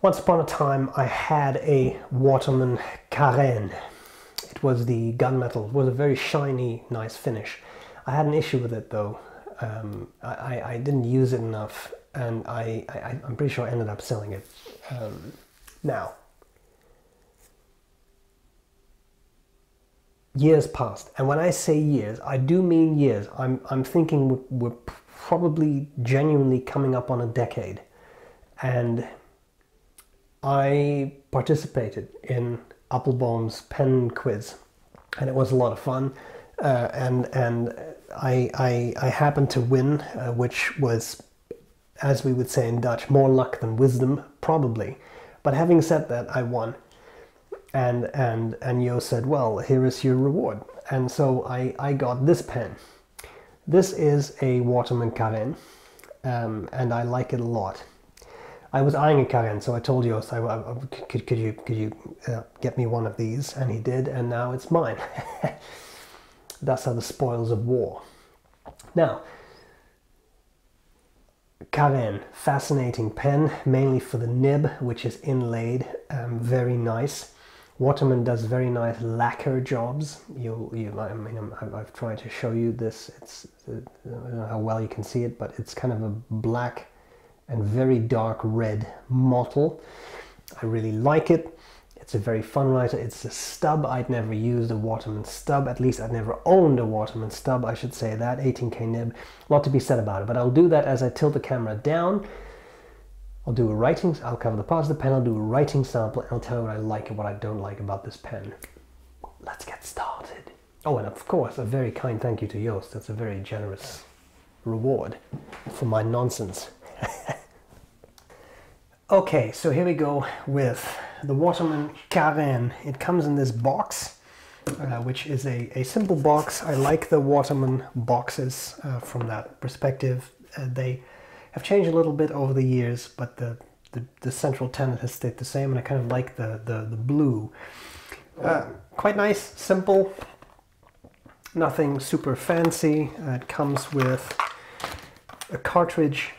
Once upon a time I had a Waterman Carene. It was the gunmetal, it was a very shiny, nice finish. I had an issue with it though. I didn't use it enough, and I'm pretty sure I ended up selling it. Now, years passed, and when I say years, I do mean years. I'm thinking we're probably genuinely coming up on a decade, and I participated in Appelbaum's pen quiz, and it was a lot of fun. And I happened to win, which was, as we would say in Dutch, more luck than wisdom, probably. But having said that, I won. And Yo said, well, here is your reward. And so I got this pen. This is a Waterman Carene, and I like it a lot. I was eyeing a Carene, so I told Joost, could you get me one of these? And he did, and now it's mine. Thus are the spoils of war. Now, Carene, fascinating pen, mainly for the nib, which is inlaid, very nice. Waterman does very nice lacquer jobs. I've tried to show you this. I don't know how well you can see it, but it's kind of a black and very dark red mottle. I really like it. It's a very fun writer. It's a stub. I'd never used a Waterman stub. At least I'd never owned a Waterman stub, I should say that. 18K nib. A lot to be said about it, but I'll do that as I tilt the camera down. I'll do a writing, I'll cover the parts of the pen, I'll do a writing sample, and I'll tell you what I like and what I don't like about this pen. Let's get started. Oh, and of course, a very kind thank you to Joost. That's a very generous reward for my nonsense. Okay, so here we go with the Waterman Carene. It comes in this box, which is a simple box. I like the Waterman boxes from that perspective. They have changed a little bit over the years, but the central tenet has stayed the same, and I kind of like the blue. Quite nice, simple, nothing super fancy. It comes with a cartridge.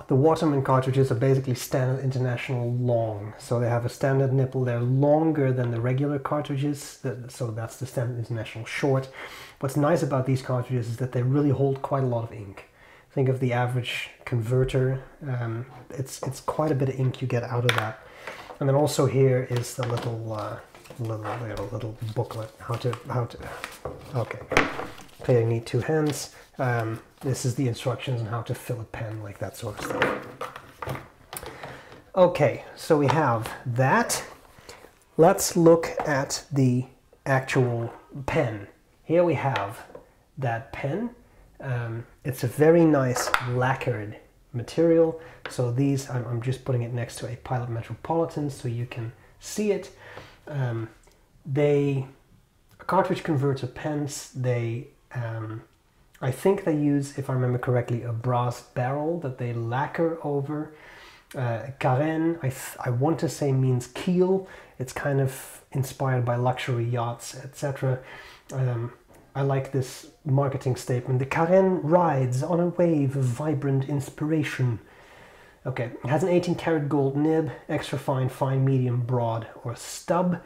The Waterman cartridges are basically standard international long, so they have a standard nipple. They're longer than the regular cartridges, so that's the standard international short. What's nice about these cartridges is that they really hold quite a lot of ink. Think of the average converter. It's quite a bit of ink you get out of that. And then also here is the little booklet. How to. Okay. Okay, you need two hands. This is the instructions on how to fill a pen, like that sort of stuff. Okay, so we have that. Let's look at the actual pen. Here we have that pen. It's a very nice lacquered material. So these, I'm just putting it next to a Pilot Metropolitan so you can see it. Cartridge converter pens, I think they use, if I remember correctly, a brass barrel that they lacquer over. Carene, I want to say means keel. It's kind of inspired by luxury yachts, etc. I like this marketing statement. The Carene rides on a wave of vibrant inspiration. Okay, it has an 18-karat gold nib, extra fine, fine, medium, broad, or stub.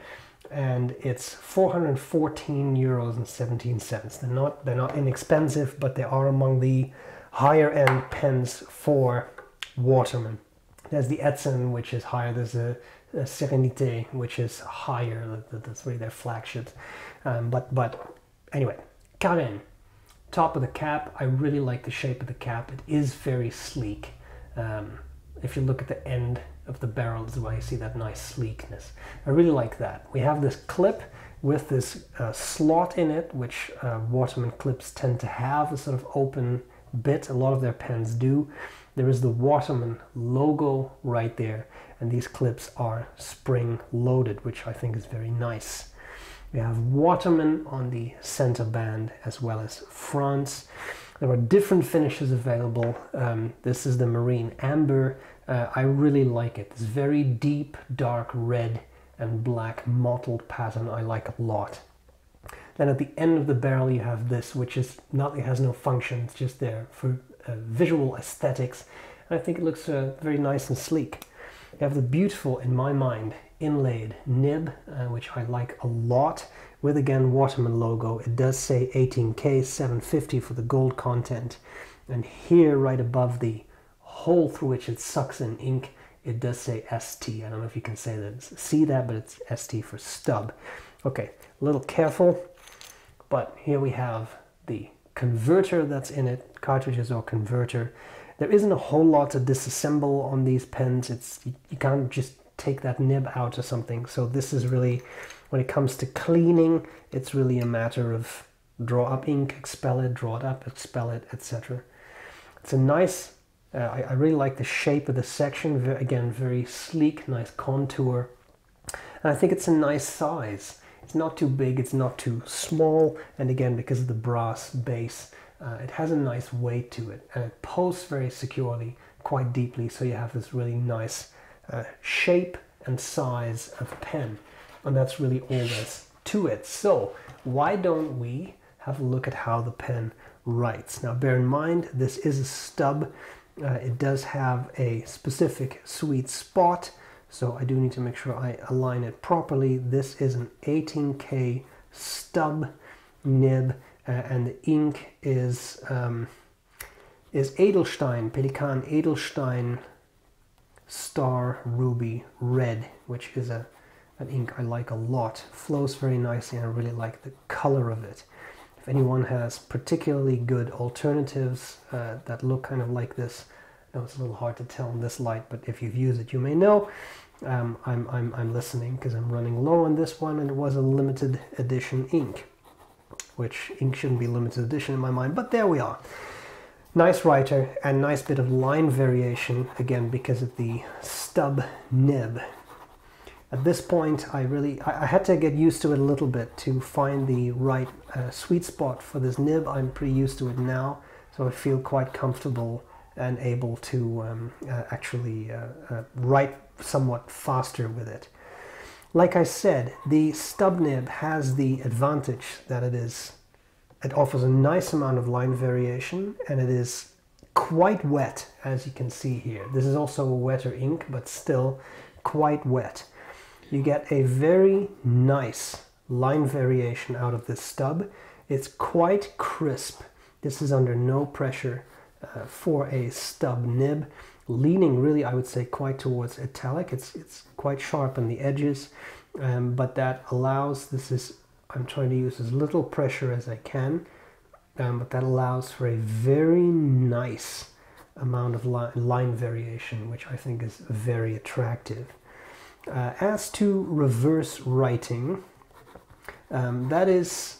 And it's 414 euros and 17 cents. They're not inexpensive, but they are among the higher end pens for Waterman. There's the Edson, which is higher. There's a Serenité, which is higher. That's really their flagship. But anyway, Carene, top of the cap. I really like the shape of the cap. It is very sleek. If you look at the end of the barrel, is the way you see that nice sleekness. I really like that. We have this clip with this slot in it, which Waterman clips tend to have, a sort of open bit. A lot of their pens do. There is the Waterman logo right there, and these clips are spring loaded, which I think is very nice. We have Waterman on the center band as well as France. There are different finishes available. This is the Marine Amber. I really like it. It's very deep, dark red and black mottled pattern. I like a lot. Then at the end of the barrel you have this, which is not, it has no function. It's just there for visual aesthetics. And I think it looks very nice and sleek. You have the beautiful, in my mind, inlaid nib, which I like a lot, with again Waterman logo. It does say 18K 750 for the gold content, and here right above the hole through which it sucks in ink, it does say ST. I don't know if you can see that, but it's ST for stub. Okay, a little careful, but here we have the converter that's in it, cartridges or converter. There isn't a whole lot to disassemble on these pens. You can't just take that nib out or something. So this is really, when it comes to cleaning, it's really a matter of draw up ink, expel it, draw it up, expel it, etc. It's a nice, I really like the shape of the section. Again, very sleek, nice contour. And I think it's a nice size. It's not too big, it's not too small. And again, because of the brass base, it has a nice weight to it. And it posts very securely, quite deeply. So you have this really nice shape and size of pen. And that's really all there's to it. So why don't we have a look at how the pen writes? Now bear in mind, this is a stub. It does have a specific sweet spot, so I do need to make sure I align it properly. This is an 18K stub nib, and the ink is Edelstein, Pelikan Edelstein Star Ruby Red, which is an ink I like a lot. Flows very nicely, and I really like the color of it. If anyone has particularly good alternatives that look kind of like this, I know it's a little hard to tell in this light, but if you've used it, you may know. I'm listening because I'm running low on this one, and it was a limited edition ink, which ink shouldn't be limited edition in my mind, but there we are. Nice writer and nice bit of line variation, again because of the stub nib. At this point, I had to get used to it a little bit to find the right sweet spot for this nib. I'm pretty used to it now, so I feel quite comfortable and able to actually write somewhat faster with it. Like I said, the stub nib has the advantage that it offers a nice amount of line variation, and it is quite wet, as you can see here. This is also a wetter ink, but still quite wet. You get a very nice line variation out of this stub. It's quite crisp. This is under no pressure for a stub nib, leaning really, I would say, quite towards italic. It's quite sharp on the edges, but that allows, I'm trying to use as little pressure as I can, but that allows for a very nice amount of line variation, which I think is very attractive. As to reverse writing, that is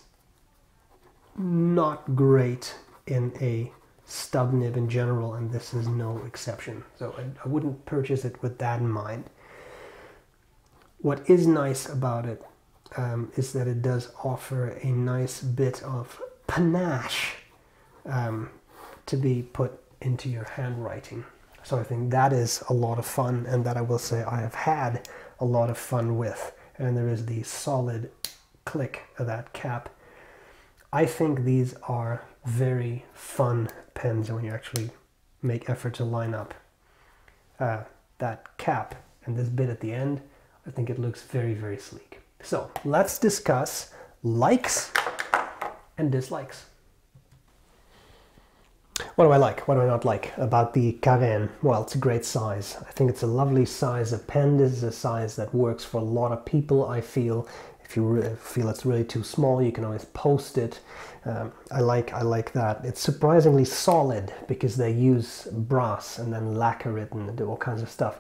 not great in a stub nib in general, and this is no exception. So I wouldn't purchase it with that in mind. What is nice about it is that it does offer a nice bit of panache to be put into your handwriting. So I think that is a lot of fun, and that I will say I have had a lot of fun with. And there is the solid click of that cap. I think these are very fun pens when you actually make effort to line up that cap and this bit at the end. I think it looks very, very sleek. So let's discuss likes and dislikes. What do I like? What do I not like about the Carene? Well, it's a great size. I think it's a lovely size of pen. This is a size that works for a lot of people, I feel. If you feel it's really too small, you can always post it. I like that. It's surprisingly solid because they use brass and then lacquer it and do all kinds of stuff.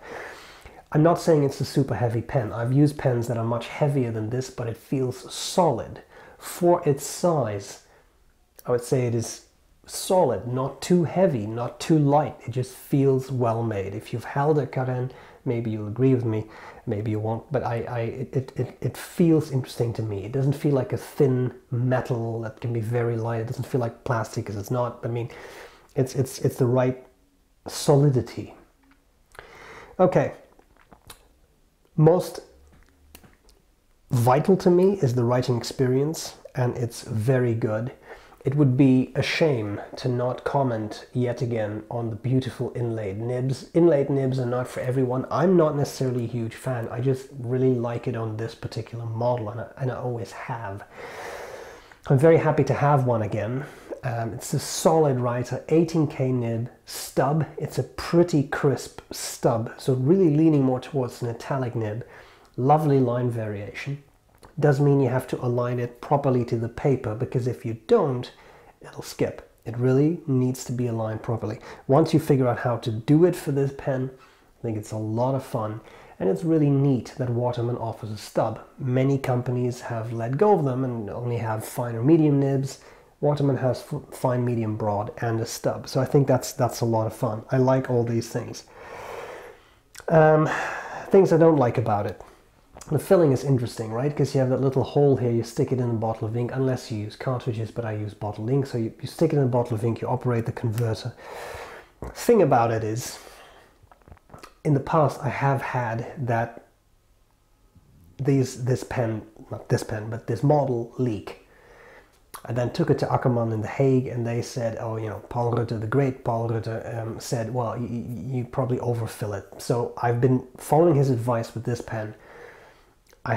I'm not saying it's a super heavy pen. I've used pens that are much heavier than this, but it feels solid. For its size, I would say it is solid, not too heavy, not too light. It just feels well made. If you've held a Carene, maybe you'll agree with me, maybe you won't, but it feels interesting to me. It doesn't feel like a thin metal that can be very light. It doesn't feel like plastic, because it's not. I mean, it's the right solidity. Okay, most vital to me is the writing experience, and it's very good. It would be a shame to not comment yet again on the beautiful inlaid nibs. Inlaid nibs are not for everyone. I'm not necessarily a huge fan. I just really like it on this particular model, and I always have. I'm very happy to have one again. It's a solid writer, 18K nib, stub. It's a pretty crisp stub, so really leaning more towards an italic nib. Lovely line variation. Does mean you have to align it properly to the paper, because if you don't, it'll skip. It really needs to be aligned properly. Once you figure out how to do it for this pen, I think it's a lot of fun. And it's really neat that Waterman offers a stub. Many companies have let go of them and only have fine or medium nibs. Waterman has fine, medium, broad, and a stub. So I think that's a lot of fun. I like all these things. Things I don't like about it. The filling is interesting, right? Because you have that little hole here, you stick it in a bottle of ink, unless you use cartridges, but I use bottled ink. So you stick it in a bottle of ink, you operate the converter. Thing about it is, in the past I have had that this model leak. I then took it to Akkerman in The Hague, and they said, oh, you know, Paul Rutte, the great Paul Rutte, said, well, you probably overfill it. So I've been following his advice with this pen. I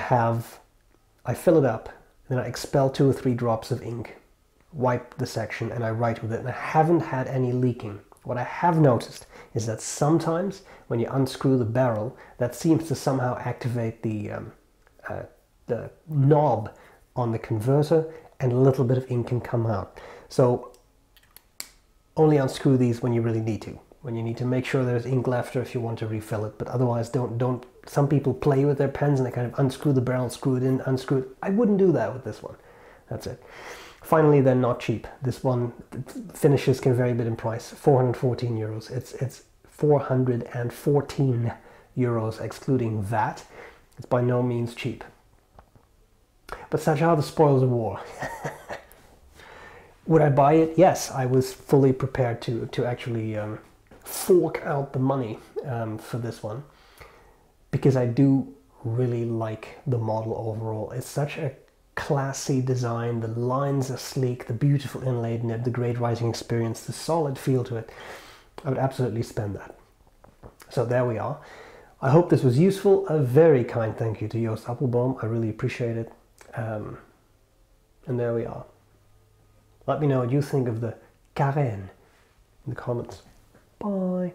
fill it up, then I expel 2 or 3 drops of ink, wipe the section, and I write with it, and I haven't had any leaking. What I have noticed is that sometimes when you unscrew the barrel, that seems to somehow activate the knob on the converter, and a little bit of ink can come out. So only unscrew these when you really need to. When you need to make sure there's ink left, or if you want to refill it, but otherwise don't. Some people play with their pens and they kind of unscrew the barrel, screw it in, unscrew it. I wouldn't do that with this one. That's it. Finally, they're not cheap. This one, finishes can vary a bit in price. 414 euros. It's 414 euros excluding VAT. It's by no means cheap. But such are the spoils of war. Would I buy it? Yes, I was fully prepared to actually fork out the money for this one, because I do really like the model overall. It's such a classy design. The lines are sleek, the beautiful inlaid nib, the great writing experience, the solid feel to it. I would absolutely spend that. So there we are. I hope this was useful. A very kind thank you to Joost Appelboom. I really appreciate it. And there we are. Let me know what you think of the Carene in the comments. Bye.